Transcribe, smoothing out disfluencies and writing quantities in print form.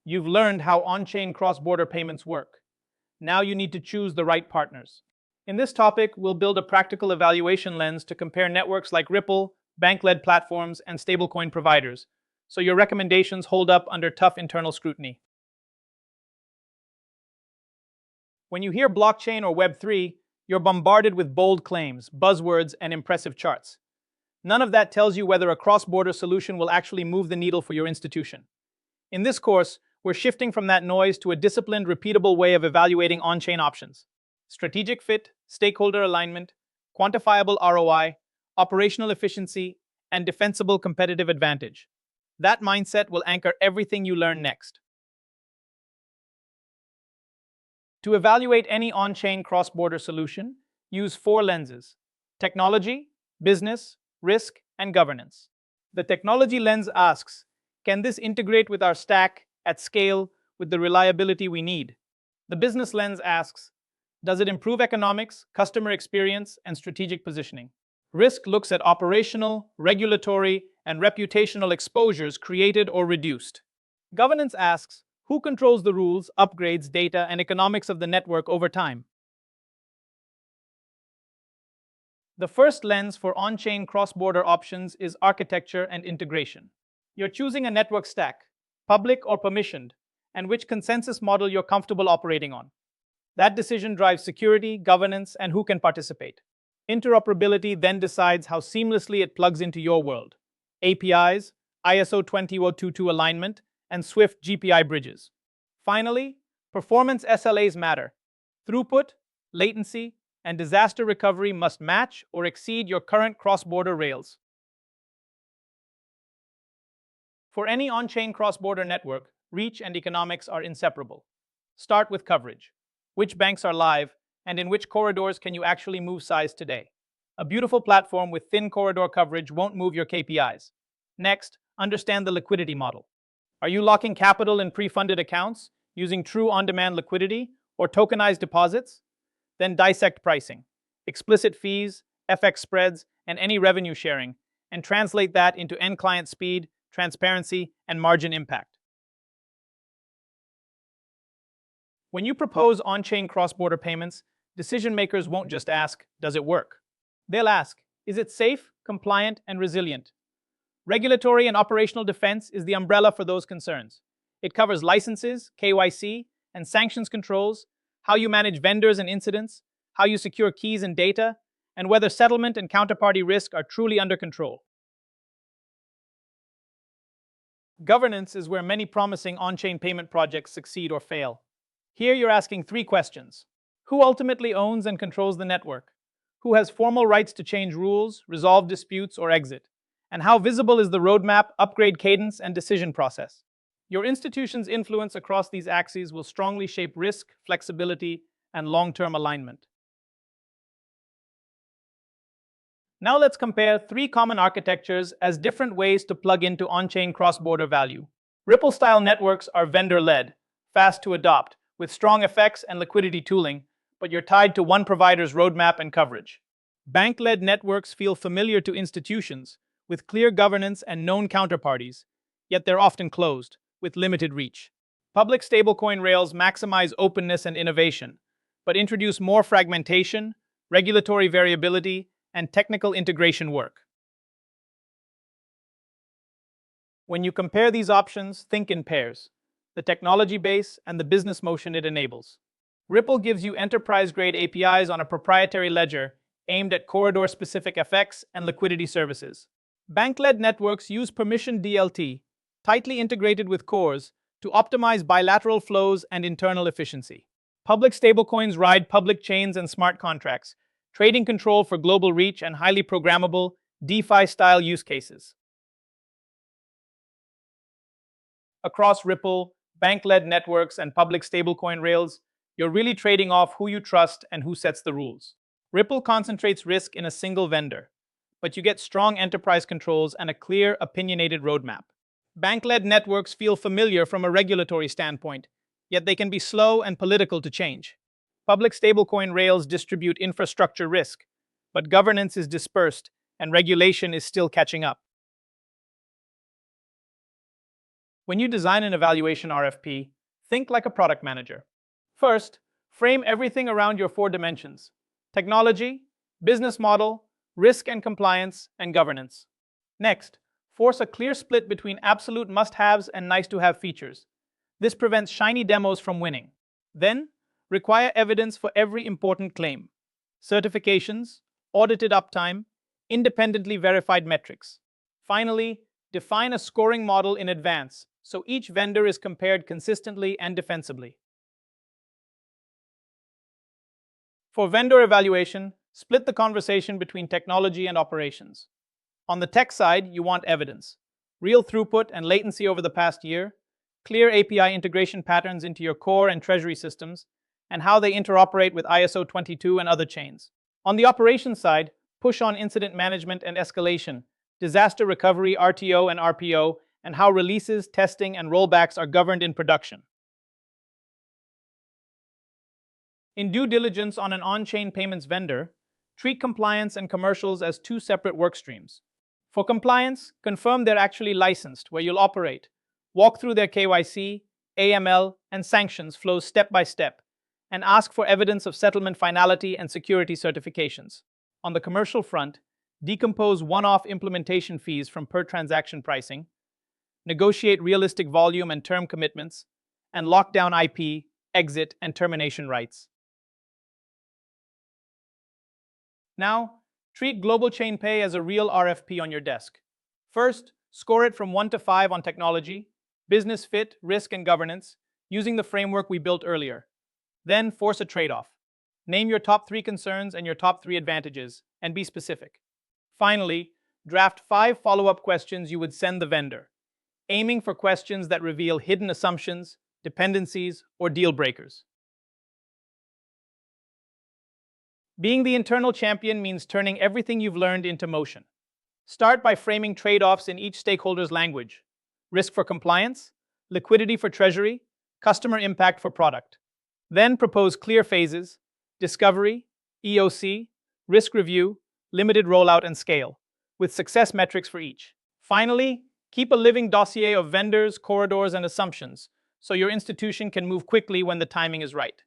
You've learned how on-chain cross-border payments work. Now you need to choose the right partners. In this topic, we'll build a practical evaluation lens to compare networks like Ripple, bank-led platforms, and stablecoin providers, so your recommendations hold up under tough internal scrutiny. When you hear blockchain or Web3, you're bombarded with bold claims, buzzwords, and impressive charts. None of that tells you whether a cross-border solution will actually move the needle for your institution. In this course, we're shifting from that noise to a disciplined, repeatable way of evaluating on-chain options. Strategic fit, stakeholder alignment, quantifiable ROI, operational efficiency, and defensible competitive advantage. That mindset will anchor everything you learn next. To evaluate any on-chain cross-border solution, use 4 lenses: technology, business, risk, and governance. The technology lens asks, can this integrate with our stack at scale with the reliability we need? The business lens asks, does it improve economics, customer experience, and strategic positioning? Risk looks at operational, regulatory, and reputational exposures created or reduced. Governance asks, who controls the rules, upgrades, data, and economics of the network over time? The first lens for on-chain cross-border options is architecture and integration. You're choosing a network stack, public or permissioned, and which consensus model you're comfortable operating on. That decision drives security, governance, and who can participate. Interoperability then decides how seamlessly it plugs into your world. APIs, ISO 20022 alignment, and Swift GPI bridges. Finally, performance SLAs matter. Throughput, latency, and disaster recovery must match or exceed your current cross-border rails. For any on-chain cross-border network, reach and economics are inseparable. Start with coverage. Which banks are live, and in which corridors can you actually move size today? A beautiful platform with thin corridor coverage won't move your KPIs. Next, understand the liquidity model. Are you locking capital in pre-funded accounts, using true on-demand liquidity, or tokenized deposits? Then dissect pricing, explicit fees, FX spreads, and any revenue sharing, and translate that into end client speed, transparency, and margin impact. When you propose on-chain cross-border payments, decision makers won't just ask, does it work? They'll ask, is it safe, compliant, and resilient? Regulatory and operational defense is the umbrella for those concerns. It covers licenses, KYC, and sanctions controls, how you manage vendors and incidents, how you secure keys and data, and whether settlement and counterparty risk are truly under control. Governance is where many promising on-chain payment projects succeed or fail. Here you're asking 3 questions. Who ultimately owns and controls the network? Who has formal rights to change rules, resolve disputes, or exit? And how visible is the roadmap, upgrade cadence, and decision process? Your institution's influence across these axes will strongly shape risk, flexibility, and long-term alignment. Now let's compare 3 common architectures as different ways to plug into on-chain cross-border value. Ripple-style networks are vendor-led, fast to adopt, with strong effects and liquidity tooling, but you're tied to one provider's roadmap and coverage. Bank-led networks feel familiar to institutions, with clear governance and known counterparties, yet they're often closed, with limited reach. Public stablecoin rails maximize openness and innovation, but introduce more fragmentation, regulatory variability, and technical integration work. When you compare these options, think in pairs: the technology base and the business motion it enables. Ripple gives you enterprise-grade APIs on a proprietary ledger aimed at corridor-specific FX and liquidity services. Bank-led networks use permissioned DLT, tightly integrated with cores, to optimize bilateral flows and internal efficiency. Public stablecoins ride public chains and smart contracts, trading control for global reach and highly programmable, DeFi-style use cases. Across Ripple, bank-led networks, and public stablecoin rails, you're really trading off who you trust and who sets the rules. Ripple concentrates risk in a single vendor, but you get strong enterprise controls and a clear, opinionated roadmap. Bank-led networks feel familiar from a regulatory standpoint, yet they can be slow and political to change. Public stablecoin rails distribute infrastructure risk, but governance is dispersed and regulation is still catching up. When you design an evaluation RFP, think like a product manager. First, frame everything around your four dimensions: technology, business model, risk and compliance, and governance. Next, force a clear split between absolute must-haves and nice-to-have features. This prevents shiny demos from winning. Then, require evidence for every important claim: certifications, audited uptime, independently verified metrics. Finally, define a scoring model in advance so each vendor is compared consistently and defensibly. For vendor evaluation, split the conversation between technology and operations. On the tech side, you want evidence: real throughput and latency over the past year, clear API integration patterns into your core and treasury systems, and how they interoperate with ISO 22 and other chains. On the operations side, push on incident management and escalation, disaster recovery, RTO and RPO, and how releases, testing, and rollbacks are governed in production. In due diligence on an on-chain payments vendor, treat compliance and commercials as two separate work streams. For compliance, confirm they're actually licensed where you'll operate. Walk through their KYC, AML, and sanctions flows step by step, and ask for evidence of settlement finality and security certifications. On the commercial front, decompose one-off implementation fees from per-transaction pricing, negotiate realistic volume and term commitments, and lock down IP, exit, and termination rights. Now, treat Global Chain Pay as a real RFP on your desk. First, score it from 1 to 5 on technology, business fit, risk, and governance, using the framework we built earlier. Then, force a trade-off. Name your top 3 concerns and your top 3 advantages, and be specific. Finally, draft 5 follow-up questions you would send the vendor, aiming for questions that reveal hidden assumptions, dependencies, or deal breakers. Being the internal champion means turning everything you've learned into motion. Start by framing trade-offs in each stakeholder's language: risk for compliance, liquidity for treasury, customer impact for product. Then propose clear phases: discovery, EOC, risk review, limited rollout, and scale, with success metrics for each. Finally, keep a living dossier of vendors, corridors, and assumptions so your institution can move quickly when the timing is right.